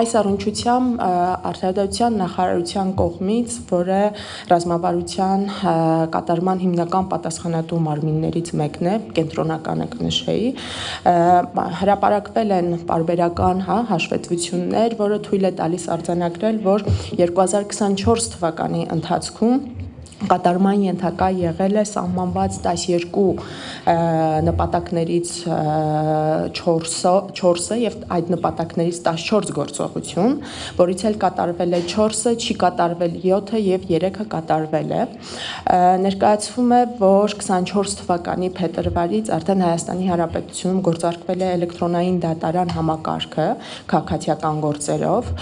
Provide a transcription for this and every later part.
այս առնչությամբ Արտադրության նախարարության կողմից, որը ռազմավարության կատարման հիմնական պատասխանատու մարմիններից մեկն է, կենտրոնականը կնշեի, հրապարակվել են պարբերական հաշվետվություններ, որը թույլ է տալիս արձանագրել, որ 2024 թվականի ընթացքում կատարման ենթակա եղել է սահմանված 12 նպատակներից 4-ը եւ այդ նպատակներից 14 գործողություն, որից էլ կատարվել է 4-ը, չի կատարվել 7-ը եւ 3-ը կատարվել է։ Ներկայացվում է, որ 24 թվականի փետրվարից արդեն Հայաստանի Հանրապետությունում գործարկվել է էլեկտրոնային դատարան համակարգը քաղաքացիական գործերով,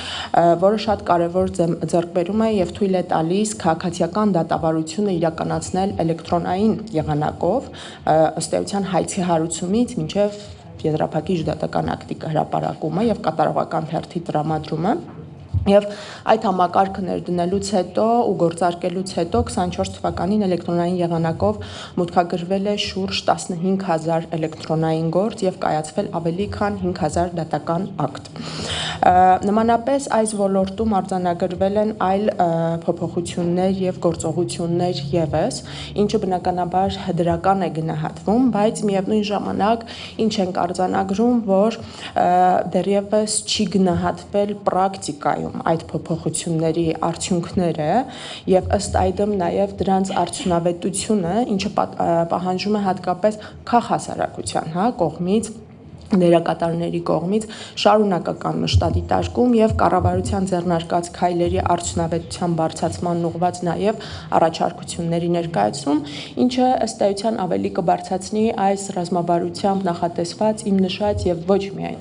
որը շատ կարևոր ձեռքբերում է եւ թույլ է տալիս քաղաքացիական դատավարությունը իրականացնել էլեկտրոնային եղանակով, ըստ էության հայցի հարուցումից մինչև եզրափակիչ դատական ակտի հրապարակումը եւ կատարողական թերթի տրամադրումը։ Եվ այդ համակարգը ներդնելուց հետո ու գործարկելուց հետո 24 թվականին էլեկտրոնային եղանակով մուտքագրվել է շուրջ 15000 էլեկտրոնային գործ եւ կայացվել ավելի քան 5000 դատական ակտ։ Նմանապես այս ոլորտում արձանագրվել են այլ փոփոխություններ եւ գործողություններ եւս, ինչը բնականաբար դրական է գնահատվում, բայց միևնույն ժամանակ ինչ ենք արձանագրում, որ դեռևս չի գնահատվել պրակտիկայում այդ փոփոխությունների արդյունքները եւ ըստ այդմ նաեւ դրանց արդյունավետությունը, ինչը պահանջում է հատկապես քաղաքասարակության կողմից, դերակատարների կողմից շարունակական մշտադիտարկում եւ կառավարության ձեռնարկած քայլերի արդյունավետության բարձրացման ուղղված նաեւ առաջարկությունների ներկայացում, ինչը ըստ էության ավելի կբարձրացնի այս ռազմավարությամբ նախատեսված իմ նշած եւ ոչ միայն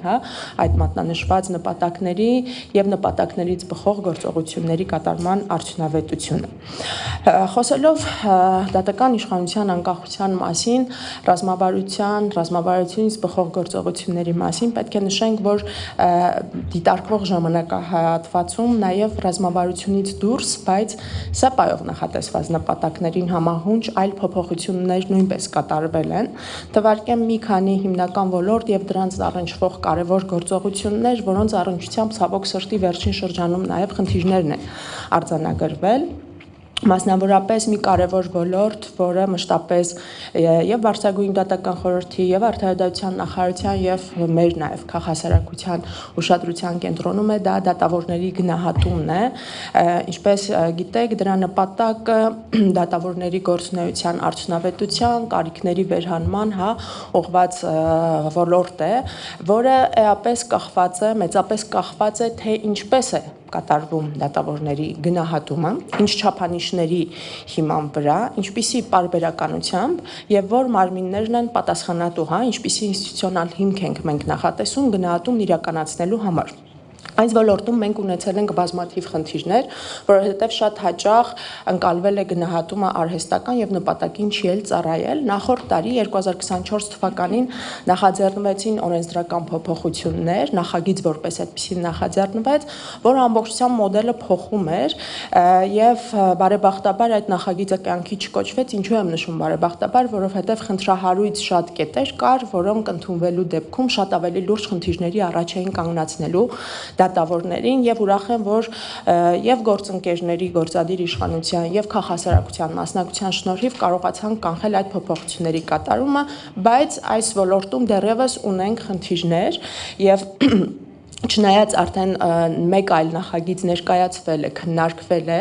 այդ մատնանշված նպատակների եւ նպատակներից բխող գործողությունների կատարման արդյունավետությունը։ Խոսելով դատական իշխանության անկախության մասին, ռազմավարությունից բխող գործողությունների մասին պետք է նշենք, որ դիտարկվող ժամանակահատվածում նաև ռազմավարությունից դուրս, բայց ՍԵՊԱ-ով նախատեսված նպատակներին համահունչ այլ փոփոխություններ նույնպես կատարվել են։ Թվարկեմ մի քանի հիմնական ոլորտ եւ դրանց առնչվող կարևոր գործողություններ, որոնց առնչությամբ ցավոք սրտի վերջին շրջանում նաև խնդիրներն են արձանագրվել։ Մասնավորապես մի կարևոր ոլորտ, որը մշտապես եւ Վարչագույն դատական խորհրդի եւ Արտադրության նախարարության եւ մեր նաեւ քաղաքասարակության ուշադրության կենտրոնում է, դա դատավորների գնահատումն է։ Ինչպես գիտեք, դրա նպատակը դատավորների գործունեության արդյունավետության, կարիքների վերհանման, ուղղված ոլորտ է, որը մեծապես կախված է, թե ինչպես է կատարվում դատավորների գնահատումը, ինչ չափանիշների հիման վրա, ինչպիսի պարբերականությամբ եւ որ մարմիններն են պատասխանատու, ինչպիսի ինստիտուցիոնալ հիմք ենք մենք նախատեսում գնահատումն իրականացնելու համար։ Այս ոլորտում մենք ունեցել ենք բազմաթիվ խնդիրներ, որովհետև շատ հաճախ ընկալվել է գնահատումը արհեստական եւ նպատակին չի էլ ծառայել։ Նախորդ տարի 2024 թվականին նախաձեռնվեցին օրենսդրական փոփոխություններ, նախագիծ որպես այդպեսին նախաձեռնվեց, որը ամբողջությամբ մոդելը փոխում էր եւ բարեբախտաբար այդ նախագիծը կյանքի չկոչվեց։ Ինչու եմ նշում բարեբախտաբար, որովհետև խնդրահարույց շատ կետեր կար, որոնք ընդունվելու դեպքում շատ ավելի լուրջ խնդիրների առաջ էին կանգնացնելու դատավորներին եւ ուրախ եմ, որ եւ գործընկերների, գործադիր իշխանության եւ քաղաքասարակության մասնակցության շնորհիվ կարողացանք կանխել այդ փոփոխությունների կատարումը, բայց այս ոլորտում դեռևս ունենք խնդիրներ եւ Չնայած արդեն մեկ այլ նախագիծ ներկայացվել է, քննարկվել է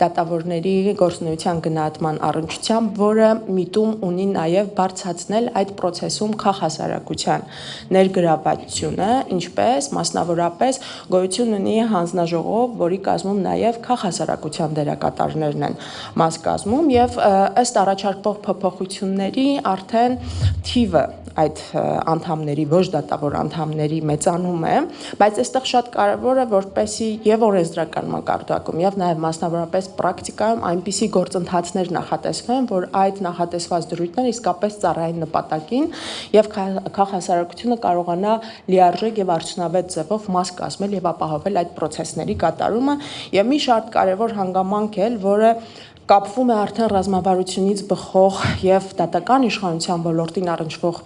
դատավորների գործունեության գնահատման առնչությամբ, որը միտում ունի նաև բարձրացնել այդ process-ում քաղաքասարակության ներգրավվածությունը, ինչպես մասնավորապես գոյություն ունի հանձնաժողով, որի կազմում նաև քաղաքասարակության դերակատարներն են մաս կազմում եւ ըստ առաջարկվող փոփոխությունների արդեն թիվը այդ անդամների, ոչ դատավոր անդամների մեծանում է, բայց այստեղ շատ կարևոր է, որպեսզի եւ օրենսդրական մակարդակում եւ նաեւ մասնավորապես պրակտիկայում այնպիսի գործընթացներ նախատեսվեն, որ այդ նախատեսված դրույթները իսկապես ծառայեն նպատակին եւ քաղաքասարակությունը կարողանա լիարժեք եւ արդյունավետ ձևով մաս կազմել եւ ապահովել այդ process-ների կատարումը եւ մի շատ կարևոր հանգամանք էլ, որը կապվում է արդեն ռազմավարությունից բխող եւ դատական իշխանության ոլորտին առնչվող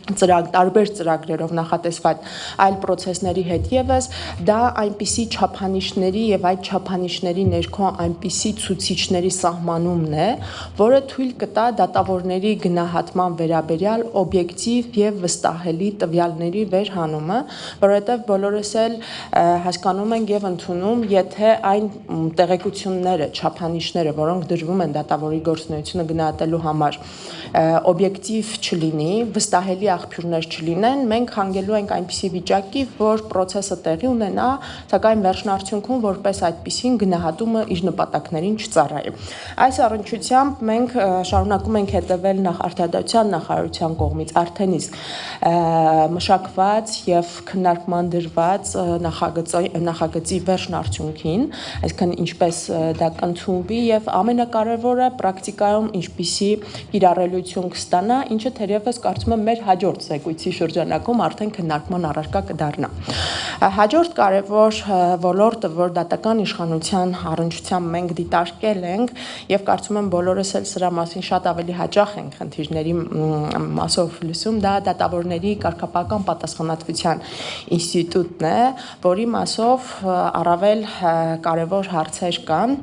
տարբեր ծրագրերով նախատեսված այլ process-ների հետ եւս դա այնպիսի չափանիշների եւ այդ չափանիշների ներքո այնպիսի ցուցիչների սահմանումն է, որը թույլ կտա դատավորների գնահատման վերաբերյալ օբյեկտիվ եւ վստահելի տվյալների վերհանումը, որովհետեւ բոլորս էլ հասկանում ենք եւ ընդունում, եթե այն տեղեկությունները, չափանիշները, որոնք դրվում են դատավորի գործունեությունը գնահատելու համար, օբյեկտիվ չլինի, վստահելի աղբյուրներ չլինեն, մենք հանգելու ենք այնպիսի վիճակի, որ process-ը տեղի ունենա, սակայն վերջնարդյունքում որպես այդպիսին գնահատումը իր նպատակներին չծառայի։ Այս առնչությամբ մենք շարունակում ենք հետևել Արդարադատության նախարարության կողմից արդեն իսկ մշակված եւ քննարկման դրված նախագծի վերջնարդյունքին, այսինքն ինչպես դա կընդունվի եւ ամենակարևորը պրակտիկայում ինչպիսի կիրառելիություն կստանա, ինչը թերևս կարծում եմ մեր հաջորդ զեկույցի շրջանակում արդեն քննարկման առարկա կդառնա։ Հաջորդ կարևոր ոլորտը, որ դատական իշխանության առնչությամբ մենք դիտարկել ենք եւ կարծում եմ բոլորս էլ սրա մասին շատ ավելի հաճախ ենք խնդիրների մասով լսում, դա դատավորների կարգապահական պատասխանատվության ինստիտուտն է, որի մասով առավել կարևոր հարցեր կան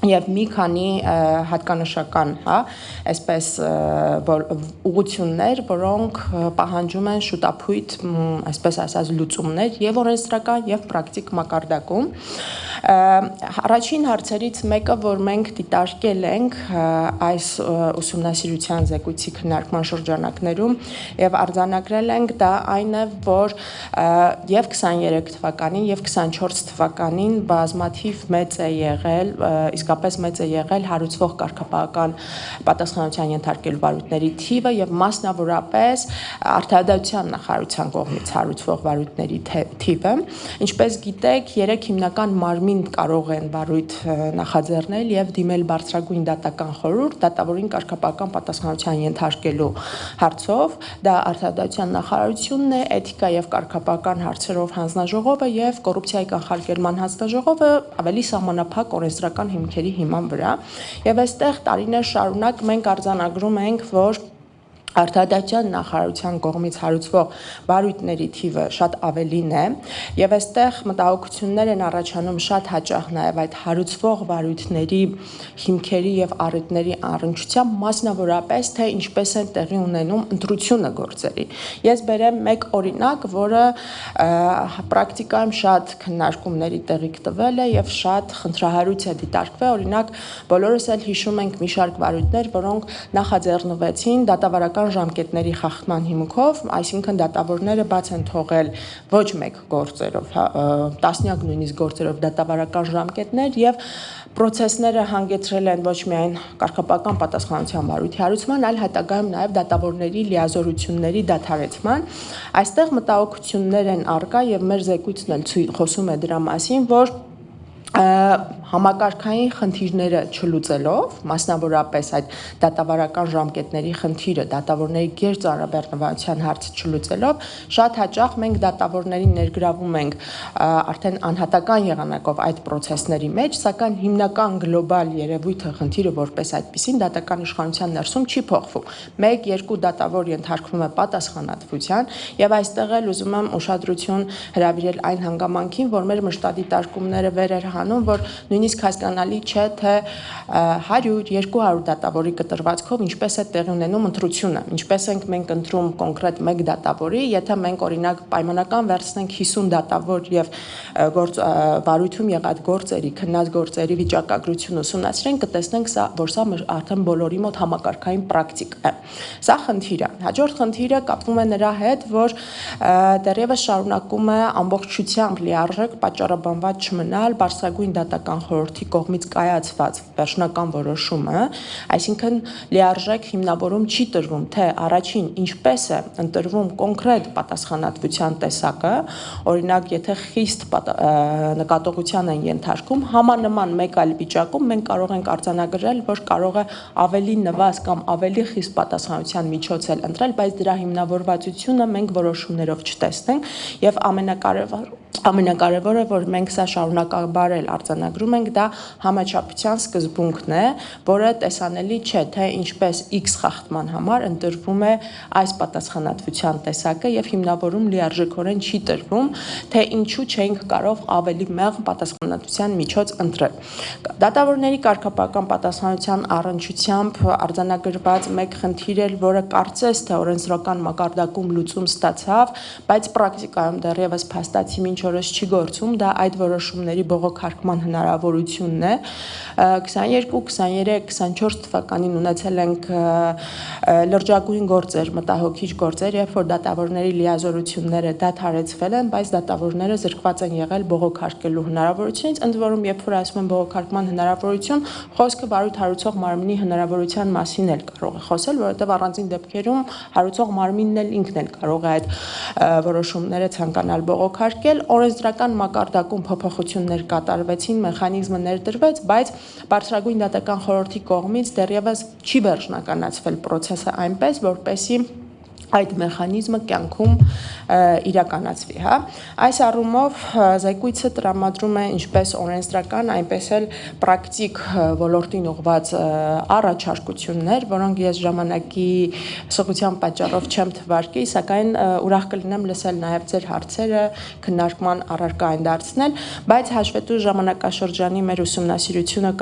եւ մի քանի հատկանշական, այսպես ուղղություններ, որոնք պահանջում են շուտափույթ, այսպես ասած, լուծումներ եւ օրենսդրական եւ պրակտիկ մակարդակում։ Առաջին հարցերից մեկը, որ մենք դիտարկել ենք այս ուսումնասիրության զեկույցի քննարկման շրջանակներում եւ արձանագրել ենք, դա այն է, որ եւ 23 թվականին եւ 24 թվականին բազմաթիվ մեծ է եղել, իսկապես մեծ է եղել հարուցվող կարգապահական պատասխանատվության ենթարկելու վարույթների թիվը եւ մասնավորապես Արդարադատության նախարարության կողմից հարուցվող վարույթների թիվը։ Ինչպես գիտեք, 3 հիմնական մարմին կարող են վարույթ նախաձեռնել եւ դիմել բարձրագույն դատական խորհուրդ դատավորին կարգապահական պատասխանատվության ենթարկելու հարցով, դա Արդարադատության նախարարությունն է, էթիկա եւ կարգապահական հարցերով հանձնաժողովը եւ կոռուպցիայի կանխարգելման հանձնաժողովը ավելի սահմանափակ օրենսդրական հիմքերի հիման վրա եւ այստեղ տարիներ շարունակ մենք արձանագրում ենք, որ Արդարադատության նախարարության կողմից հարուցվող վարույթների թիվը շատ ավելին է եւ այստեղ մտահոգություններ են առաջանում շատ հաճախ նաեւ այդ հարուցվող վարույթների հիմքերի եւ առիթների առնչությամբ մասնավորապես թե ինչպես են տեղի ունենում ընտրությունը գործերի։ Ես բերեմ մեկ օրինակ, որը պրակտիկայում շատ քննարկումների տեղիք տվել է եւ շատ խնդրահարույց է դիտարկվել, օրինակ բոլորս էլ հիշում ենք մի շարք վարույթներ, որոնք նախաձեռնվեցին դատավարական ժամկետների խախտման հիմքով, այսինքն դատավորները բաց են թողել ոչ մեկ գործերով, տասնյակ նույնիսկ գործերով դատավարական ժամկետներ եւ process-ները հանգեցրել են ոչ միայն կարգապահական պատասխանատվության վարույթի հարուցման, այլ հետագայում նաեւ դատավորների լիազորությունների դադարեցման։ Այստեղ մտահոգություններ են առկա եւ մեր զեկույցն էլ խոսում է դրա մասին, որ համակարգային խնդիրները չլուծելով, մասնավորապես այդ դատավարական ժամկետների խնդիրը, դատավորների գերծանրաբեռնվածության հարցը չլուծելով, շատ հաճախ մենք դատավորներին ներգրավում ենք արդեն անհատական եղանակով այդ process-ների մեջ, սակայն հիմնական գլոբալ երևույթը, խնդիրը որպես այդպիսին դատական իշխանության ներսում չի փոխվում։ 1-2 դատավոր ենթարկվում է պատասխանատվության եւ այստեղ էլ ուզում եմ ուշադրություն հրավիրել այն հանգամանքին, որ մեր մշտադիտարկումները վեր հանում, որ նույնիսկ հասկանալի չէ, թե 100-200 դատավորի կտրվածքով ինչպես է տեղի ունենում ընտրությունը, ինչպես ենք մենք ընտրում կոնկրետ մեկ դատավորի, եթե մենք օրինակ պայմանական վերցնենք 50 դատավոր եւ վարույթում եղած գործերի, քննած գործերի վիճակագրություն ուսումնասիրենք, կտեսնենք, որ սա արդեն բոլորի մոտ համակարգային պրակտիկա է։ Սա խնդիր է։ Հաջորդ խնդիրը կապվում է նրա հետ, որ դեռևս շարունակում է ամբողջությամբ լիարժեք պատճառաբանված չմնալ բարձրագույն դատական խորհրդի կողմից կայացված վերջնական որոշումը, այսինքն լիարժեք հիմնավորում չի տրվում, թե առաջին ինչպես է ընտրվում կոնկրետ պատասխանատվության տեսակը, օրինակ եթե խիստ նկատողության են ենթարկում, համանման մեկ այլ վիճակում մենք կարող ենք արձանագրել, որ կարող է ավելի նվազ կամ ավելի խիստ պատասխանատվության միջոց էլ ընտրել, բայց դրա հիմնավորվածությունը մենք որոշումներով չտեսնենք եւ Ամենակարևորը, որ մենք սա շարունակաբար էլ արձանագրում ենք, դա համաչափության սկզբունքն է, որը տեսանելի չէ, թե ինչպես X խախտման համար ընտրվում է այս պատասխանատվության տեսակը եւ հիմնավորում լիարժեքորեն չի տրվում, թե ինչու չենք կարող ավելի մեղմ պատասխանատվության միջոց ընտրել։ Դատավորների կարգապահական պատասխանատվության առնչությամբ արձանագրված մեկ խնդիր էր, որը կարծես թե օրենսդրական մակարդակում լուծում ստացավ, բայց պրակտիկայում դեռևս փաստացի մինչ օրս չի գործում, դա այդ որոշումների բողոքարկման հնարավորությունն է։ 22, 23, 24 թվականին ունեցել ենք լրջագույն գործեր, մտահոգիչ գործեր, երբ որ դատավորների լիազորությունները դադարեցվել են, բայց դատավորները զրկված են եղել բողոքարկելու հնարավորությունից, ընդ որում երբ որ ասում են բողոքարկման հնարավորություն, խոսքը վարույթ հարուցող մարմնի հնարավորության մասին էլ կարող է խոսել, որովհետև առանձին դեպքերում հարուցող մարմինն էլ ինքն էլ կարող է այդ որոշումները ցանկանալ բողոքարկել։ Օրենսդրական մակարդակում փոփոխություններ կատարվեցին, մեխանիզմը ներդրվեց, բայց Բարձրագույն դատական խորհրդի կողմից դեռևս չի վերջնականացվել process-ը այնպես, որպեսզի այդ մեխանիզմը կյանքում իրականացվի, հա։ Այս առումով զեկույցը տրամադրում է ինչպես օրենսդրական, այնպես էլ պրակտիկ ոլորտին ուղղված առաջարկություններ, որոնք ես ժամանակի սղության պատճառով չեմ թվարկի, սակայն ուրախ կլինեմ լսել նաև ձեր հարցերը, քննարկման առարկա այն դարձնել, բայց հաշվետու ժամանակաշրջանի մեր ուսումնասիրությունը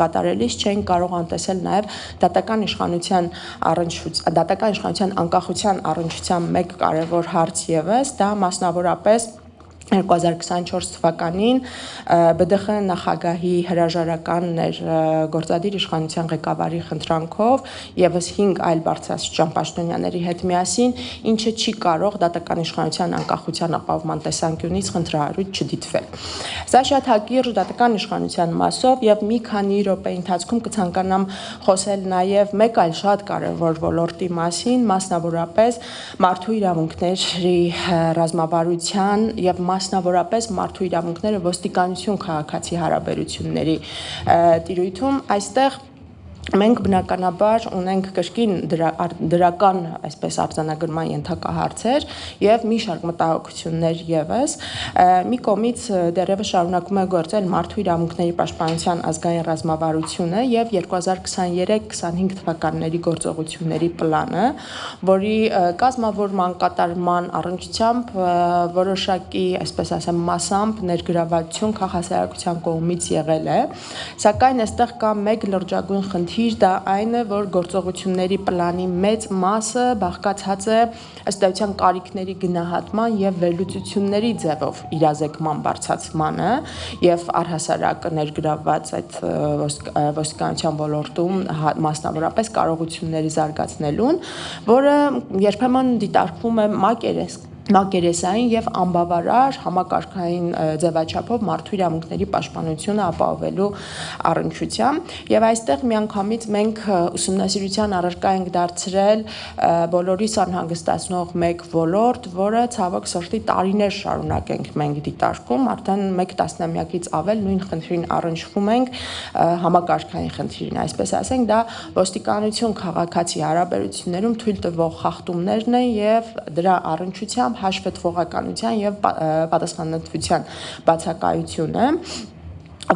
կատարելիս չենք կարող անտեսել նաև դատական իշխանության անկախության առնչությամբ մեկ կարևոր հարց ևս, դա մասնավորապես 2024 թվականին ԲԴԽ նախագահի հրաժարականն էր գործադիր իշխանության ղեկավարի խնդրանքով եւս 5 այլ բարձրաստիճան պաշտոնյաների հետ միասին, ինչը չի կարող դատական իշխանության անկախության ապահովման տեսանկյունից խնդրահարույց չդիտվել։ Սա շատ հակիրճ դատական իշխանության մասով եւ մի քանի րոպեի ընթացքում կցանկանամ խոսել նաեւ մեկ այլ շատ կարևոր ոլորտի մասին, մասնավորապես մարդու իրավունքների ռազմավարության եւ մասնավորապես մարդու իրավունքները ոստիկանություն քաղաքացի հարաբերությունների տիրույթում այստեղ մենք բնականաբար ունենք կրկին դրական այսպես արձանագրման ենթակահարցեր եւ մի շարք մտահոգություններ եւս մի կողմից դեռևս շարունակում է գործել մարդու իրավունքների պաշտպանության ազգային ռազմավարությունը եւ 2023-25 թվականների գործողությունների պլանը, որի կազմավորման կատարման առնչությամբ որոշակի, այսպես ասեմ, մասամբ ներգրավվածություն քաղաքացիական կողմից եղել է, սակայն այստեղ կա մեկ լրջագույն խնդիր, դա այն է, որ գործողությունների պլանի մեծ մասը բաղկացած է ըստ էության կարիքների գնահատման եւ վերլուծությունների ձևով իրազեկման բարձրացմանը եւ առհասարակ ներգրավված այդ ոստիկանության ոլորտում մասնավորապես կարողությունների զարգացնելուն, որը երբեմն դիտարկվում է մակերեսային եւ անբավարար համակարգային ձևաչափով մարդու իրավունքների պաշտպանությունը ապահովելու առնչությամբ եւ այստեղ միանգամից մենք ուսումնասիրության առարկա ենք դարձրել բոլորիս անհանգստացնող մեկ ոլորտ, որը ցավոք սրտի տարիներ շարունակ ենք մենք դիտարկում, արդեն 1 տասնամյակից ավել նույն խնդրին առնչվում ենք համակարգային խնդիրին, այսպես ասենք, դա ոստիկանություն քաղաքացի հարաբերություններում թույլ տվող խախտումներն են եւ դրա առնչությամբ հաշվետվողականության եւ պատասխանատվության բացակայությունը,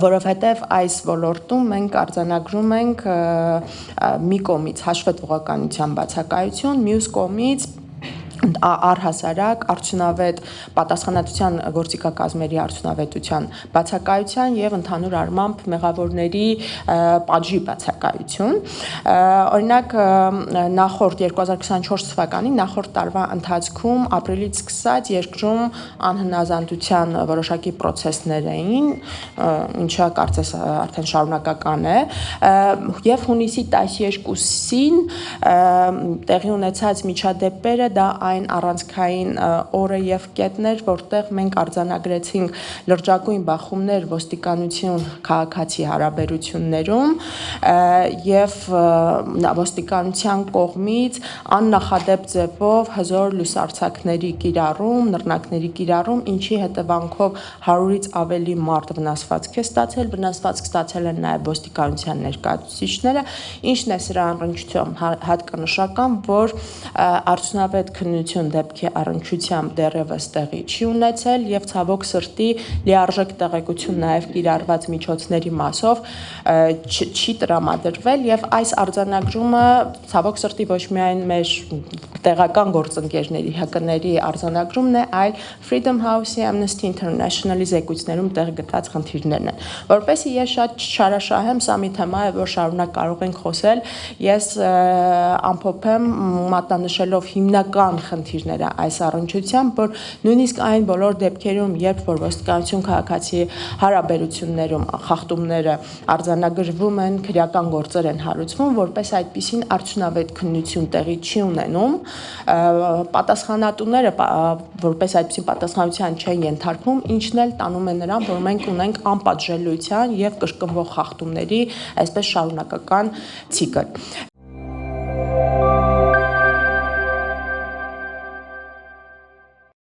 որովհետև այս ոլորտում մենք արձանագրում ենք մի կողմից հաշվետվողականության բացակայություն, մյուս կողմից առհասարակ արդյունավետ պատասխանատվության գործիքակազմերի արդյունավետության բացակայության եւ ընդհանուր առմամբ մեղավորների պատժի բացակայություն։ Օրինակ նախորդ 2024 թվականին նախորդ տարվա ընթացքում ապրիլից սկսած երկրում անհնազանդության որոշակի process-ներ էին, ինչը կարծես արդեն շարունակական է, եւ հունիսի 12-ին տեղի ունեցած միջադեպերը դա այն առանցքային օրը եւ կետներ, որտեղ մենք արձանագրեցինք լրջագույն բախումներ ոստիկանություն քաղաքացի հարաբերություններում եւ ոստիկանության կողմից աննախադեպ ձևով հզոր լուսարձակների կիրառում, նռնակների կիրառում, ինչի հետևանքով 100-ից ավելի մարդ վնասվածք է ստացել, վնասվածք ստացել են նաեւ ոստիկանության ներկայացուցիչները, ինչն է սրա առնչությամբ հատկանշական, որ արդյունավետ քննություն քննություն դեպքի առնչությամբ դեռևս տեղի չի ունեցել եւ ցավոք սրտի լիարժեք տեղեկություն նաեւ կիրառված միջոցների մասով չի տրամադրվել եւ այս արձանագրումը ցավոք սրտի ոչ միայն մեր տեղական գործընկերների ՀԿ-ների արձանագրումն է, այլ Freedom House-ի, Amnesty International-ի զեկույցներում տեղ գտած խնդիրներն են։ Որպեսզի ես շատ չարաշահեմ, սա մի թեմա է, որ շարունակ կարող ենք խոսել, ես ամփոփեմ մատնանշելով հիմնական խնդիրները այս առնչությամբ, որ նույնիսկ այն բոլոր դեպքերում, երբ որ ոստիկանություն քաղաքացի հարաբերություններում խախտումները արձանագրվում են, քրեական գործեր են հարուցվում, որպես այդպիսին արդյունավետ քննություն տեղի չի ունենում, պատասխանատուները որպես այդպիսին պատասխանատվության չեն ենթարկվում, ինչն էլ տանում է նրան, որ մենք ունենք անպատժելիության եւ կրկնվող խախտումների այսպես շարունակական ցիկլ։